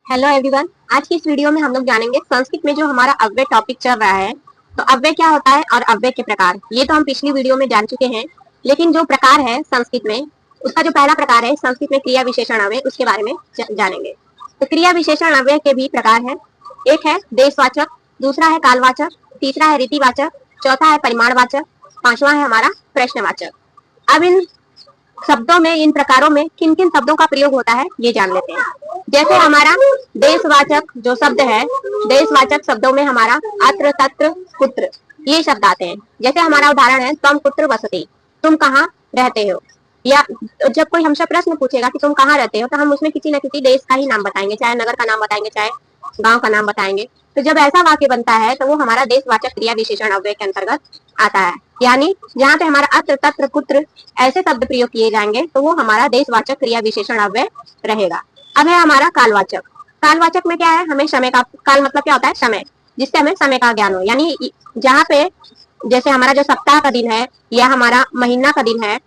Hello everyone. आज की इस वीडियो में हम लोग जानेंगे संस्कृत में जो हमारा अव्यय टॉपिक चल रहा है। तो अव्यय क्या होता है और अव्यय के प्रकार, ये तो हम पिछली वीडियो में जान चुके हैं। लेकिन जो प्रकार है संस्कृत में, उसका जो पहला प्रकार है संस्कृत में क्रिया विशेषण अव्यय, उसके बारे में जानेंगे। तो क्रिया विशेषण अव्यय के भी प्रकार है। एक है देशवाचक, दूसरा है कालवाचक, तीसरा है रीतिवाचक, चौथा है परिमाणवाचक, पांचवा है हमारा प्रश्नवाचक। अब इन शब्दों में, इन प्रकारों में किन किन शब्दों का प्रयोग होता है ये जान लेते हैं। जैसे हमारा देशवाचक जो शब्द है, देशवाचक शब्दों में हमारा अत्र तत्र कुत्र ये शब्द आते हैं। जैसे हमारा उदाहरण है त्वम कुत्र वसति, तुम कहाँ रहते हो। या जब कोई हमसे प्रश्न पूछेगा कि तुम कहाँ रहते हो, तो हम उसमें किसी न किसी देश का ही नाम बताएंगे, चाहे नगर का नाम बताएंगे, चाहे गांव का नाम बताएंगे। तो जब ऐसा वाक्य बनता है तो वो हमारा देशवाचक क्रिया विशेषण अव्यय के अंतर्गत आता है। यानी जहाँ पे हमारा अत्र तत्र कुत्र ऐसे शब्द प्रयोग किए जाएंगे तो वो हमारा देशवाचक क्रिया विशेषण अव्यय रहेगा। अब है हमारा कालवाचक। कालवाचक में क्या है, हमें समय का, काल मतलब क्या होता है समय, जिससे हमें समय का ज्ञान हो। यानी जहाँ पे जैसे हमारा जो सप्ताह का दिन है या हमारा महीना का दिन है,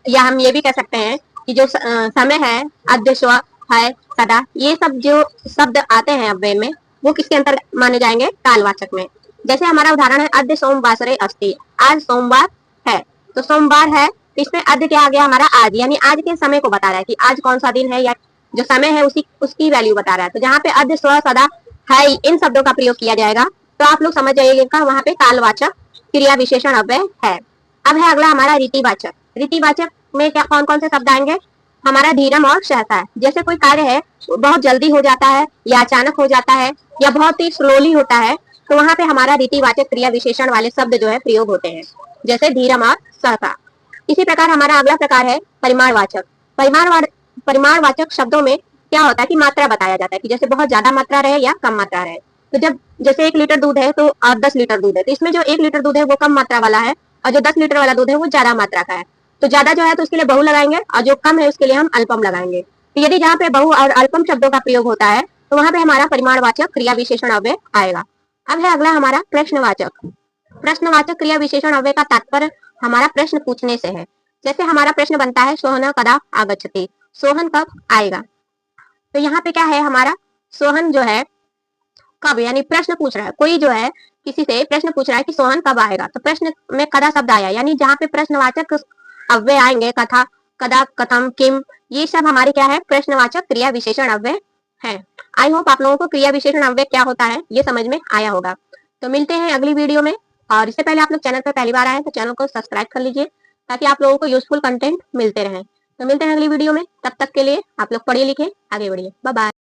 या हम ये भी कह सकते हैं कि जो समय है, अद्य स्व है, सदा, ये सब जो शब्द आते हैं अव्यय में, वो किसके अंतर्गत माने जाएंगे, कालवाचक में। जैसे हमारा उदाहरण है अद्य सोमवासरे अस्ति, आज सोमवार है। तो सोमवार है, इसमें अद्य क्या आ गया हमारा आज, यानी आज के समय को बता रहा है कि आज कौन सा दिन है, या जो समय है उसी उसकी वैल्यू बता रहा है। तो जहाँ पे अद्य स्व सदा है इन शब्दों का प्रयोग किया जाएगा तो आप लोग समझ जाइएगा वहां पे कालवाचक क्रिया विशेषण अव्यय है। अब है अगला हमारा रीतिवाचक। रीतिवाचक में क्या कौन कौन से शब्द आएंगे, हमारा धीरम और सहसा है। जैसे कोई कार्य है बहुत जल्दी हो जाता है, या अचानक हो जाता है, या बहुत ही स्लोली होता है, तो वहां पे हमारा रीतिवाचक क्रिया विशेषण वाले शब्द जो है प्रयोग होते हैं, जैसे धीरम और सहसा। इसी प्रकार हमारा अगला प्रकार है परिमाणवाचक। परिमाणवाचक शब्दों में क्या होता है कि मात्रा बताया जाता है, कि जैसे बहुत ज्यादा मात्रा रहे या कम मात्रा रहे। तो जब जैसे 1 लीटर दूध है तो 10 लीटर दूध है, तो इसमें जो 1 लीटर दूध है वो कम मात्रा वाला है, और जो 10 लीटर वाला दूध है वो ज्यादा मात्रा का है। तो ज्यादा जो है तो उसके लिए बहु लगाएंगे, और जो कम है उसके लिए हम अल्पम लगाएंगे। तो यदि जहाँ पे बहु और अल्पम शब्दों का प्रयोग होता है तो वहां पे हमारा परिमाणवाचक क्रिया विशेषण अव्यय आएगा। अब है अगला हमारा प्रश्नवाचक। प्रश्नवाचक क्रिया विशेषण अव्यय का तात्पर्य हमारा प्रश्न पूछने से है। जैसे हमारा प्रश्न बनता है सोहन कदा आगच्छति, सोहन कब आएगा। तो यहाँ पे क्या है, हमारा सोहन जो है कब, यानी प्रश्न पूछ रहा है, कोई जो है किसी से प्रश्न पूछ रहा है कि सोहन कब आएगा। तो प्रश्न में कदा शब्द आया, यानी जहाँ पे प्रश्नवाचक अव्यय आएंगे, कथा, कदा, कथम, किम, ये सब हमारे क्या है, प्रश्नवाचक क्रिया विशेषण अव्यय है। आई होप आप लोगों को क्रिया विशेषण अव्यय क्या होता है ये समझ में आया होगा। तो मिलते हैं अगली वीडियो में। और इससे पहले आप लोग चैनल पर पहली बार आए तो चैनल को सब्सक्राइब कर लीजिए, ताकि आप लोगों को यूजफुल कंटेंट मिलते रहे। तो मिलते हैं अगली वीडियो में, तब तक के लिए आप लोग पढ़िए लिखे आगे बढ़िए। Bye bye.